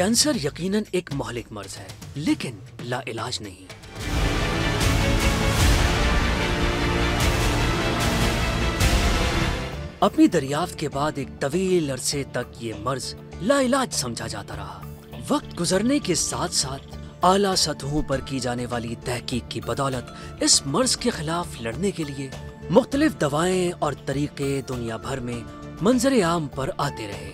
Cancer यकीनन एक महलिक मर्ज है, लेकिन लाइलाज नहीं। अपनी दरियाफ्त के बाद एक तवील अरसे तक ये मर्ज लाइलाज समझा जाता रहा। वक्त गुजरने के साथ साथ आला सतहों पर की जाने वाली तहकीक की बदौलत इस मर्ज के खिलाफ लड़ने के लिए मुख्तलिफ दवाएं और तरीके दुनिया भर में मंजरे आम पर आते रहे।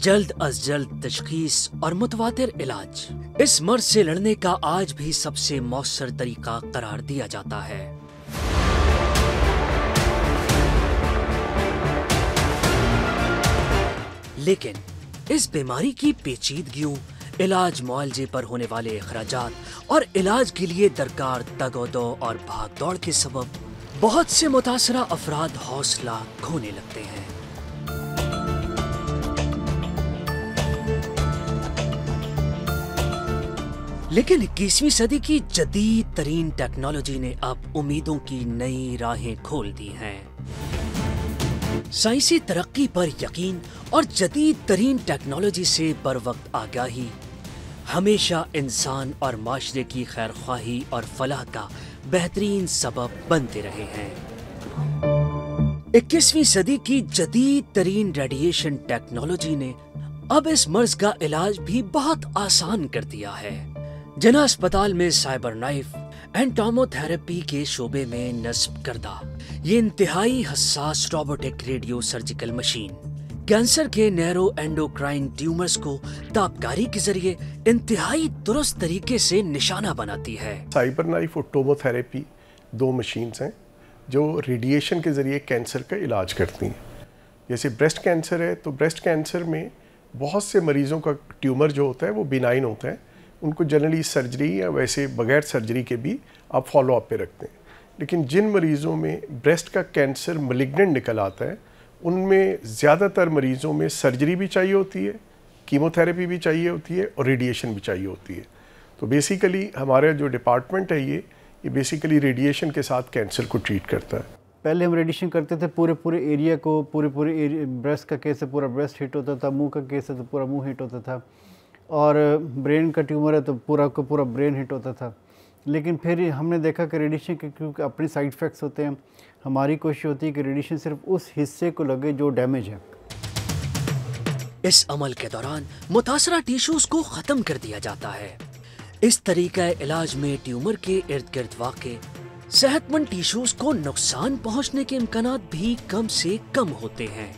जल्द अज जल्द तशखीस और मुतवातिर इलाज इस मर्ज से लड़ने का आज भी सबसे मौसर तरीका करार दिया जाता है। लेकिन इस बीमारी की पेचीदगियों, इलाज मुआलजे पर होने वाले अखराजात और इलाज के लिए दरकार तगोदो और भाग दौड़ के सबब बहुत से मुतासरा अफराद हौसला खोने लगते हैं। लेकिन 21वीं सदी की जदीद तरीन टेक्नोलॉजी ने अब उम्मीदों की नई राहें खोल दी हैं। साइंसी तरक्की पर यकीन और जदीद तरीन टेक्नोलॉजी से बर वक्त आगाही हमेशा इंसान और माशरे की खैरख्वाही और फलाह का बेहतरीन सबब बनते रहे हैं। 21वीं सदी की जदीद तरीन रेडिएशन टेक्नोलॉजी ने अब इस मर्ज का इलाज भी बहुत आसान कर दिया है। जना अस्पताल में साइबर नाइफ एंटोमोथेरेपी के शोबे में नस्ब करदा ये इंतहाई हसास robotic radio surgical machine cancer के नैरो एंडोक्राइन ट्यूमर्स को ताबकारी के जरिए इंतहाई दुरुस्त तरीके से निशाना बनाती है। साइबर नाइफ और टोमोथेरेपी दो मशीन्स हैं जो रेडिएशन के जरिए कैंसर का इलाज करती हैं। जैसे ब्रेस्ट कैंसर है तो ब्रेस्ट कैंसर में बहुत से मरीजों का ट्यूमर जो होता है वो बिनाइन होता है, उनको जनरली सर्जरी या वैसे बगैर सर्जरी के भी आप फॉलो अप पे रखते हैं। लेकिन जिन मरीज़ों में ब्रेस्ट का कैंसर मलिग्नेंट निकल आता है उनमें ज़्यादातर मरीज़ों में सर्जरी भी चाहिए होती है, कीमोथेरेपी भी चाहिए होती है और रेडिएशन भी चाहिए होती है। तो बेसिकली हमारा जो डिपार्टमेंट है ये बेसिकली रेडिएशन के साथ कैंसर को ट्रीट करता है। पहले हम रेडिएशन करते थे पूरे एरिया को, पूरे एरिया, ब्रेस्ट का केस है पूरा ब्रेस्ट हिट होता था, मुंह का केस है तो पूरा मुंह हिट होता था, और ब्रेन का ट्यूमर है तो पूरा का पूरा ब्रेन हिट होता था। लेकिन फिर हमने देखा कि रेडिएशन के क्योंकि अपने साइड इफ़ेक्ट्स होते हैं, हमारी कोशिश होती है कि रेडिएशन सिर्फ उस हिस्से को लगे जो डैमेज है। इस अमल के दौरान मुतासरा टिश्यूज को ख़त्म कर दिया जाता है। इस तरीका इलाज में ट्यूमर के इर्द गिर्द वाक़े सेहतमंद टिश्यूज को नुकसान पहुंचने के इम्कानात भी कम से कम होते हैं।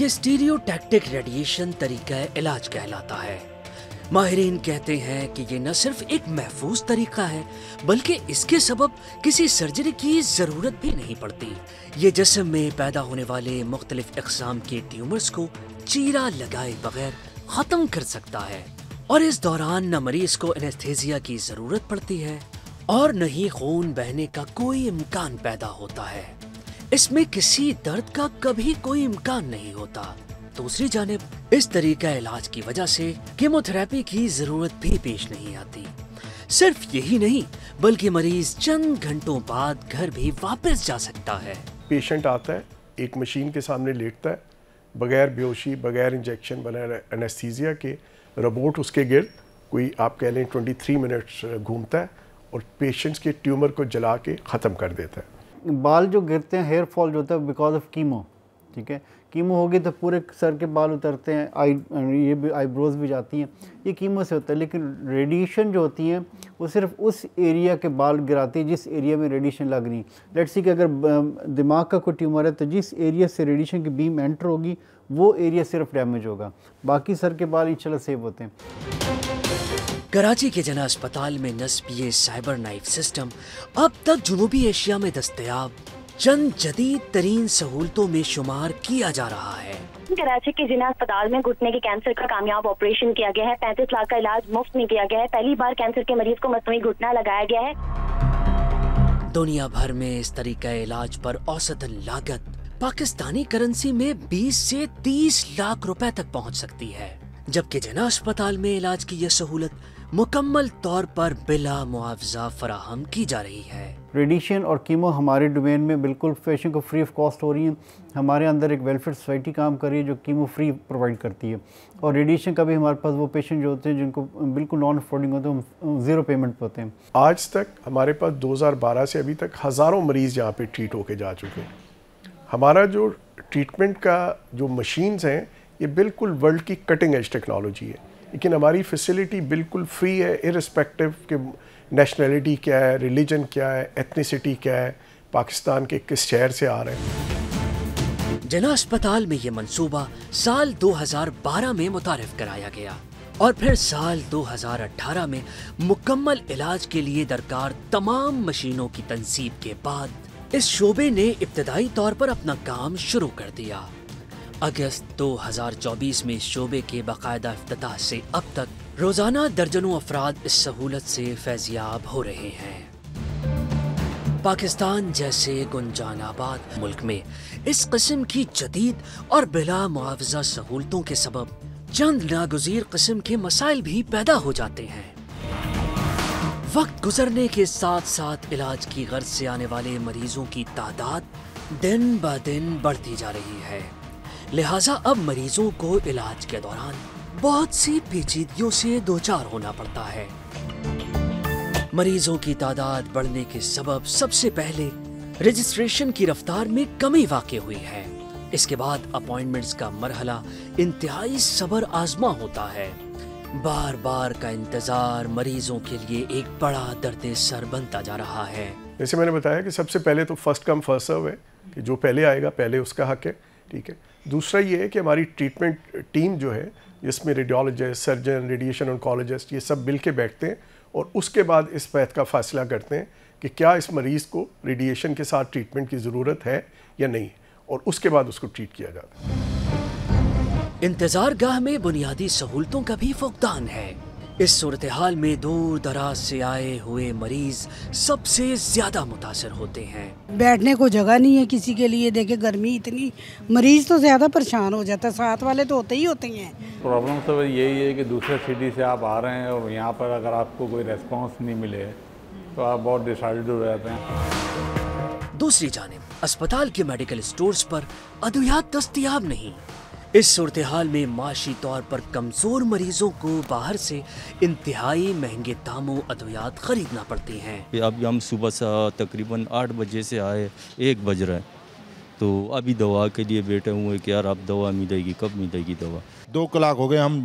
ये स्टीरियोटैक्टिक रेडिएशन तरीका इलाज कहलाता है। माहिरीन कहते हैं कि ये न सिर्फ एक महफूज तरीका है बल्कि इसके सबब किसी सर्जरी की ज़रूरत भी नहीं पड़ती। ये जिस्म में पैदा होने वाले मुख्तलिफ इक़साम के ट्यूमर्स को चीरा लगाए बगैर ख़त्म कर सकता है, और इस दौरान न मरीज को एनेस्थेसिया की ज़रूरत पड़ती है और न ही खून बहने का कोई इम्कान पैदा होता है। इसमें किसी दर्द का कभी कोई इम्कान नहीं होता। दूसरी जानिब इस तरीका इलाज की वजह से कीमोथेरेपी की जरूरत भी पेश नहीं आती। सिर्फ यही नहीं बल्कि मरीज चंद घंटों बाद घर भी वापस जा सकता है। पेशेंट आता है, एक मशीन के सामने लेटता है, बगैर बेहोशी, बगैर इंजेक्शन, बगैर एनेस्थीसिया के रोबोट उसके गिर्द कोई आप कह लें 23 मिनट्स घूमता है और पेशेंट्स के ट्यूमर को जला के ख़त्म कर देता है। बाल जो गिरते हैं, हेयर फॉल जो होता है बिकॉज ऑफ कीमो, ठीक है, कीमो होगी तो पूरे सर के बाल उतरते हैं, ये भी आईब्रोज भी जाती हैं, ये कीमो से होता है। लेकिन रेडिएशन जो होती है वो सिर्फ उस एरिया के बाल गिराती है जिस एरिया में रेडिएशन लग रही है। लेट्स सी कि अगर दिमाग का कोई ट्यूमर है तो जिस एरिया से रेडिएशन की बीम एंटर होगी वो एरिया सिर्फ डैमेज होगा, बाकी सर के बाल इंशाल्लाह सेव होते हैं। कराची के जना अस्पताल में नस्ब ये साइबर नाइफ सिस्टम अब तक जुनूबी एशिया में दस्तयाब चंद जदीद तरीन सहूलतों में शुमार किया जा रहा है। कराची के जिना अस्पताल में घुटने के कैंसर का कामयाब ऑपरेशन किया गया है। 35 लाख का इलाज मुफ्त में किया गया है। पहली बार कैंसर के मरीज को मसनूई घुटना लगाया गया है। दुनिया भर में इस तरीका इलाज पर औसतन लागत पाकिस्तानी करेंसी में 20 से 30 लाख रुपए तक पहुंच सकती है, जबकि जना अस्पताल में इलाज की यह सहूलत मुकम्मल तौर पर बिला मुआवजा फराहम की जा रही है। रेडिएशन और कीमो हमारे डोमेन में बिल्कुल पेशेंट को फ्री ऑफ कॉस्ट हो रही है। हमारे अंदर एक वेलफेयर सोसाइटी काम कर रही है जो कीमो फ्री प्रोवाइड करती है, और रेडिएशन का भी हमारे पास वो पेशेंट जो होते हैं जिनको बिल्कुल नॉन अफोर्डिंग होते हैं, हम ज़ीरो पेमेंट पे होते हैं। आज तक हमारे पास 2012 से अभी तक हज़ारों मरीज़ यहाँ पे ट्रीट होके जा चुके हैं। हमारा जो ट्रीटमेंट का जो मशीन्स हैं ये बिल्कुल वर्ल्ड की कटिंग एज टेक्नोलॉजी है, लेकिन हमारी फैसिलिटी बिल्कुल फ्री है, इररिस्पेक्टिव के नेशनलिटी क्या है, रिलीजन क्या है, एथनिसिटी क्या है, पाकिस्तान के किस शहर से आ रहे हैं। जिला अस्पताल में ये मंसूबा साल 2012 में मुतारिफ कराया गया और फिर साल 2018 में मुकम्मल इलाज के लिए दरकार तमाम मशीनों की तनसीब के बाद इस शोबे ने इब्तदाई तौर पर अपना काम शुरू कर दिया। अगस्त 2024 में इस शोबे के बाकायदा इफ्तिताह से अब तक रोजाना दर्जनों अफराद इस सहूलत से फैजियाब हो रहे हैं। पाकिस्तान जैसे गुंजानाबाद मुल्क में इस किस्म की जदीद और बिला मुआवजा सहूलतों के सबब चंद नागुज़ीर किस्म के मसाइल भी पैदा हो जाते हैं। वक्त गुजरने के साथ साथ इलाज की गर्ज से आने वाले मरीजों की तादाद दिन ब दिन बढ़ती जा रही है, लिहाजा अब मरीजों को इलाज के दौरान बहुत सी पेचीदगियों से दो चार होना पड़ता है। मरीजों की तादाद बढ़ने के सबब सबसे पहले रजिस्ट्रेशन की रफ्तार में कमी वाक़ई हुई है। इसके बाद अपॉइंटमेंट्स का मरहला इंतहाई सब्र आजमा होता है। बार बार का इंतजार मरीजों के लिए एक बड़ा दर्द सर बनता जा रहा है। जैसे मैंने बताया कि सबसे पहले तो फर्स्ट कम फर्स्ट सर्व है कि जो पहले आएगा पहले उसका हक है, ठीक है। दूसरा ये है कि हमारी ट्रीटमेंट टीम जो है जिसमें रेडियोलॉजिस्ट, सर्जन, रेडिएशन ऑन्कोलॉजिस्ट ये सब मिल के बैठते हैं और उसके बाद इस बात का फैसला करते हैं कि क्या इस मरीज़ को रेडिएशन के साथ ट्रीटमेंट की ज़रूरत है या नहीं, और उसके बाद उसको ट्रीट किया जाता है। इंतजार गाह में बुनियादी सहूलतों का भी फुकदान है। इस सूरत हाल में दूर दराज से आए हुए मरीज सबसे ज्यादा मुतासर होते हैं। बैठने को जगह नहीं है किसी के लिए, देखे गर्मी इतनी, मरीज तो ज्यादा परेशान हो जाता है, साथ वाले तो होते ही होते हैं। प्रॉब्लम तो यही है कि दूसरे सिटी से आप आ रहे हैं और यहाँ पर अगर आपको कोई रेस्पॉन्स नहीं मिले तो आप बहुत डिसाइडेड हो जाते हैं। दूसरी जानिब अस्पताल के मेडिकल स्टोर्स पर अद्वियात दस्तयाब नहीं। इस सूरत हाल में माशी तौर पर कमजोर मरीजों को बाहर से इंतहाई महंगे दामों अद्वियात खरीदना पड़ती हैं। अभी हम सुबह से तकरीबन 8 बजे से आए, 1 बज रहा है, तो अभी दवा के लिए बैठे हुए कि यार अब दवा मिलेगी, कब मिलेगी दवा। 2 कलाक हो गए हम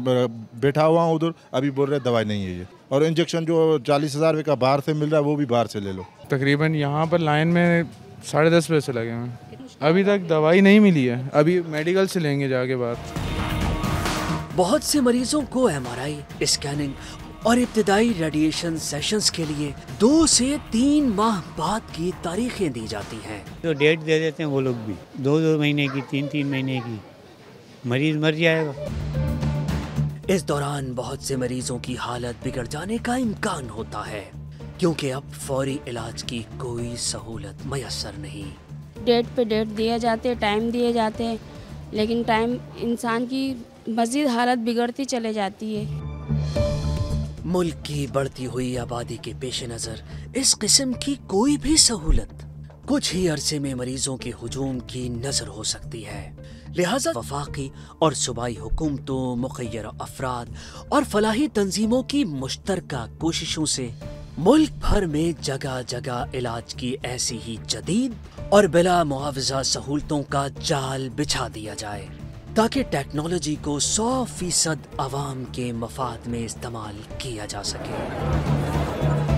बैठा हुआ हूँ उधर, अभी बोल रहे दवाई नहीं है ये, और इंजेक्शन जो 40,000 रुपये का बाहर से मिल रहा है वो भी बाहर से ले लो। तकरीबन यहाँ पर लाइन में 10:30 बजे से लगे हैं, अभी तक दवाई नहीं मिली है, अभी मेडिकल से लेंगे जाके बात। बहुत से मरीजों को MRI, स्कैनिंग और इब्तिदाई रेडिएशन सेशंस के लिए 2 से 3 माह बाद की तारीखें दी जाती हैं। तो डेट दे देते हैं वो लोग भी, 2-2 महीने की, 3-3 महीने की, मरीज मर जाएगा। इस दौरान बहुत से मरीजों की हालत बिगड़ जाने का इम्कान होता है, क्योंकि अब फौरी इलाज की कोई सहूलत मयसर नहीं। डेट पे डेट दिए जाते, टाइम दिए जाते हैं, लेकिन टाइम इंसान की मज़ीद हालत बिगड़ती चले जाती है। मुल्क की बढ़ती हुई आबादी के पेश नज़र इस किस्म की कोई भी सहूलत कुछ ही अरसे में मरीजों के हुजूम की नजर हो सकती है। लिहाजा वफाकी और सूबाई हुकूमतों, मुखय्यर अफराद और फलाही तंजीमों की मुश्तरका कोशिशों से मुल्क भर में जगह जगह इलाज की ऐसी ही जदीद और बिला मुआवजा सहूलतों का जाल बिछा दिया जाए, ताकि टेक्नोलॉजी को 100% आवाम के मफाद में इस्तेमाल किया जा सके।